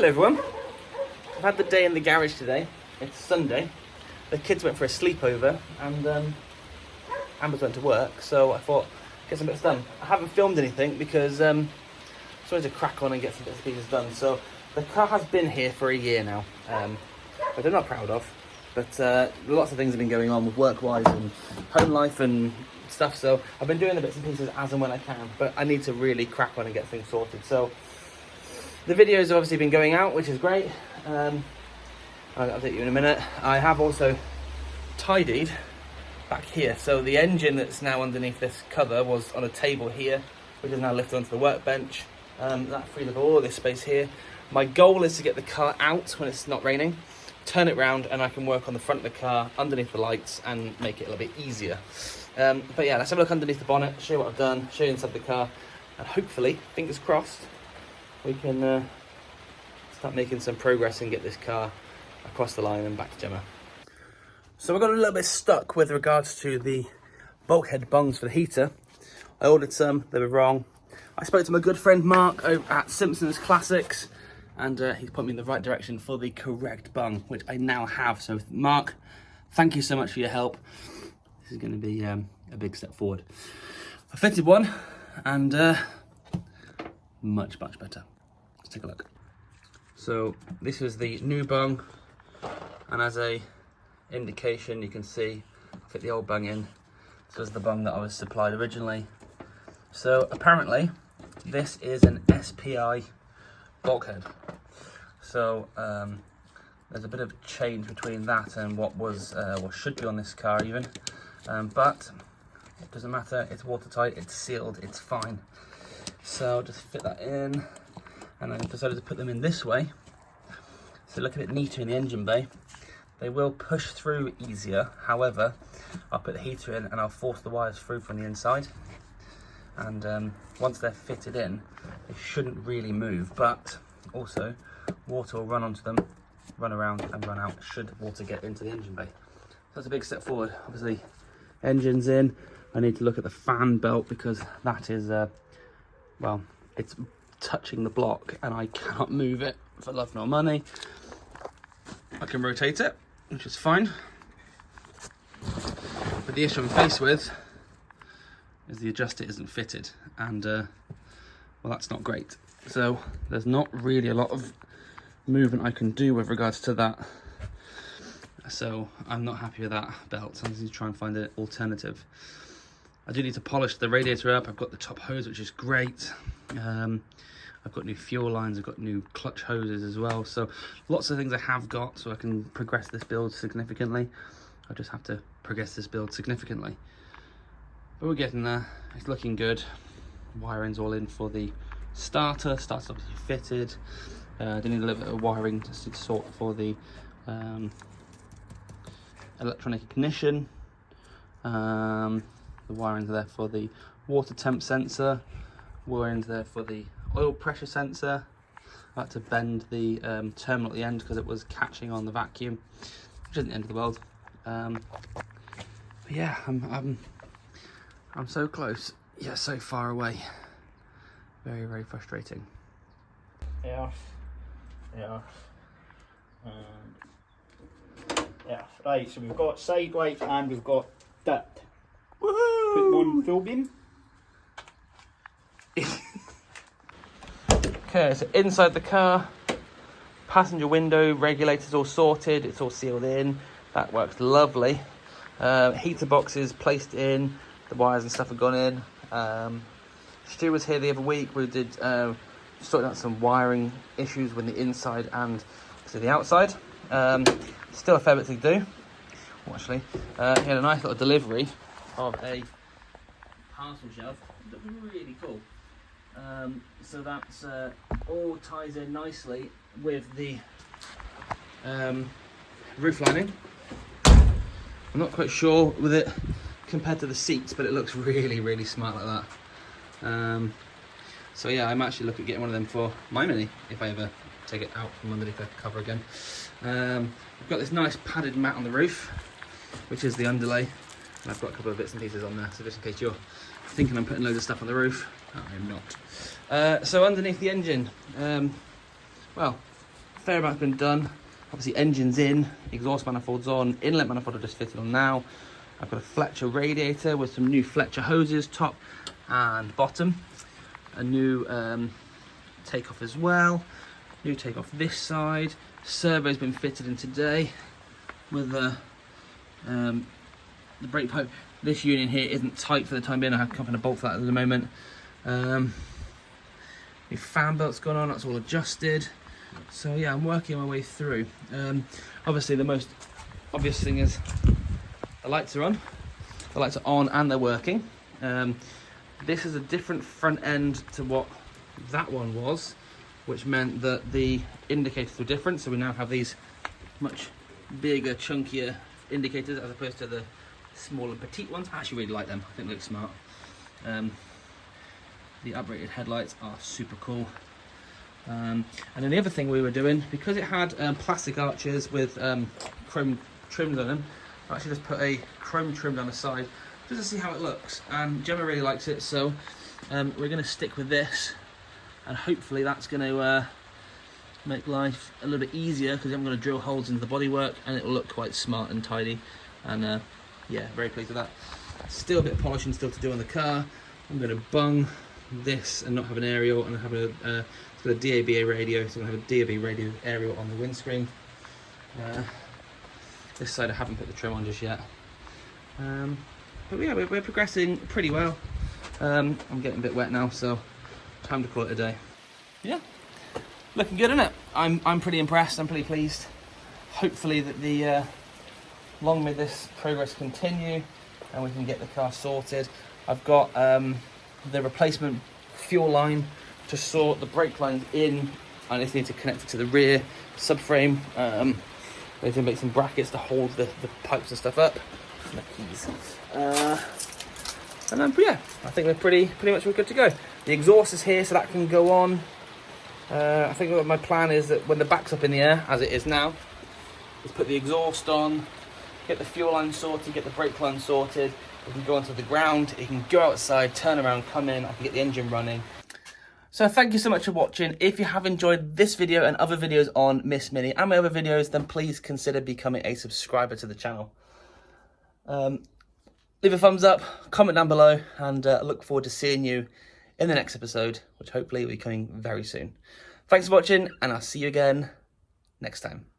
Hello everyone. I've had the day in the garage today. It's Sunday. The kids went for a sleepover and Amber's went to work, so I thought, get some bits done. I haven't filmed anything because I just wanted to crack on and get some bits and pieces done. So the car has been here for a year now, which I'm not proud of, but lots of things have been going on with work-wise and home life and stuff, so I've been doing the bits and pieces as and when I can, but I need to really crack on and get things sorted. So the videos have obviously been going out, which is great. I'll update you in a minute. I have also tidied back here. So the engine that's now underneath this cover was on a table here, which is now lifted onto the workbench. That freed up all this space here. My goal is to get the car out when it's not raining, turn it round, and I can work on the front of the car underneath the lights and make it a little bit easier. But yeah, let's have a look underneath the bonnet, show you what I've done, show you inside the car, and hopefully, fingers crossed, we can start making some progress and get this car across the line and back to Gemma. So I got a little bit stuck with regards to the bulkhead bungs for the heater. I ordered some, they were wrong. I spoke to my good friend Mark over at Simpson's Classics, and he's put me in the right direction for the correct bung, which I now have. So Mark, thank you so much for your help. This is going to be a big step forward. I fitted one, and much better. Let's take a look. So this is the new bung, and as a indication you can see I fit the old bung in. This was the bung that I was supplied originally. So apparently this is an SPI bulkhead. So there's a bit of change between that and what was what should be on this car even, but it doesn't matter. It's watertight, it's sealed, it's fine. So just fit that in, and I decided to put them in this way, so look a bit neater in the engine bay. They will push through easier, however, I'll put the heater in and I'll force the wires through from the inside, and once they're fitted in, they shouldn't really move, but also water will run onto them, run around and run out should water get into the engine bay. So that's a big step forward. Obviously, engine's in. I need to look at the fan belt because that is well, it's touching the block and I cannot move it for love nor money. I can rotate it, which is fine. But the issue I'm faced with is the adjuster isn't fitted, and well, that's not great. So there's not really a lot of movement I can do with regards to that. So I'm not happy with that belt, so I need to try and find an alternative. I do need to polish the radiator up. I've got the top hose, which is great. I've got new fuel lines, I've got new clutch hoses as well. So lots of things I have got, so I can progress this build significantly. I just have to progress this build significantly. But we're getting there. It's looking good. Wiring's all in for the starter. Starter's obviously fitted. I do need a little bit of wiring to sort for the electronic ignition. The wiring's there for the water temp sensor. Wiring's there for the oil pressure sensor. I had to bend the terminal at the end because it was catching on the vacuum, which isn't the end of the world. But yeah, I'm so close, yet so far away. Very frustrating. Yeah. Right, so we've got side lights and we've got that. Woohoo! Put them on full beam. Okay, so inside the car, passenger window regulator's all sorted, it's all sealed in. That works lovely. Heater boxes placed in, the wires and stuff have gone in. Stu was here the other week. We did sorting out some wiring issues with the inside and the outside. Still a fair bit to do. Oh, actually, he had a nice little delivery of a parcel shelf that was really cool. So that's all ties in nicely with the roof lining. I'm not quite sure with it compared to the seats, but it looks really smart like that. So yeah, I'm actually looking at getting one of them for my Mini if I ever take it out from underneath the cover again. I've got this nice padded mat on the roof, which is the underlay, and I've got a couple of bits and pieces on there, so just in case you're thinking I'm putting loads of stuff on the roof, I am not. So underneath the engine, well, fair amount's been done. Obviously engine's in, exhaust manifold's on, inlet manifold are just fitted on now. I've got a Fletcher radiator with some new Fletcher hoses, top and bottom. A new takeoff as well. New takeoff this side. Servo's been fitted in today with the brake pipe. This unit here isn't tight for the time being. I have to come in a bolt for that at the moment. New fan belt's gone on, that's all adjusted. So yeah, I'm working my way through. Obviously the most obvious thing is the lights are on. The lights are on and they're working. This is a different front end to what that one was, which meant that the indicators were different. So we now have these much bigger, chunkier indicators as opposed to the small and petite ones. I actually really like them. I think they look smart. The uprated headlights are super cool. And then the other thing we were doing, because it had plastic arches with chrome trims on them, I actually just put a chrome trim down the side just to see how it looks. And Gemma really likes it, so we're going to stick with this, and hopefully that's going to make life a little bit easier, because I'm going to drill holes into the bodywork and it will look quite smart and tidy. And yeah, very pleased with that. Still a bit of polishing still to do on the car. I'm going to bung this and not have an aerial, and have it's got a DAB radio, so I'm going to have a DAB radio aerial on the windscreen. This side I haven't put the trim on just yet. But yeah, we're progressing pretty well. I'm getting a bit wet now, so time to call it a day. Yeah, looking good, isn't it? I'm pretty impressed. I'm pretty pleased. Hopefully that the long may this progress continue and we can get the car sorted. I've got the replacement fuel line to sort the brake lines in. I just need to connect it to the rear subframe. I need to make some brackets to hold the pipes and stuff up. My keys. And then yeah, I think we're pretty much good to go. The exhaust is here, so that can go on. I think what my plan is that when the back's up in the air, as it is now, is put the exhaust on, get the fuel line sorted, get the brake line sorted. We can go onto the ground, it can go outside, turn around, come in, I can get the engine running. So thank you so much for watching. If you have enjoyed this video and other videos on Miss Mini and my other videos, then please consider becoming a subscriber to the channel. Leave a thumbs up, comment down below, and I look forward to seeing you in the next episode, which hopefully will be coming very soon. Thanks for watching, and I'll see you again next time.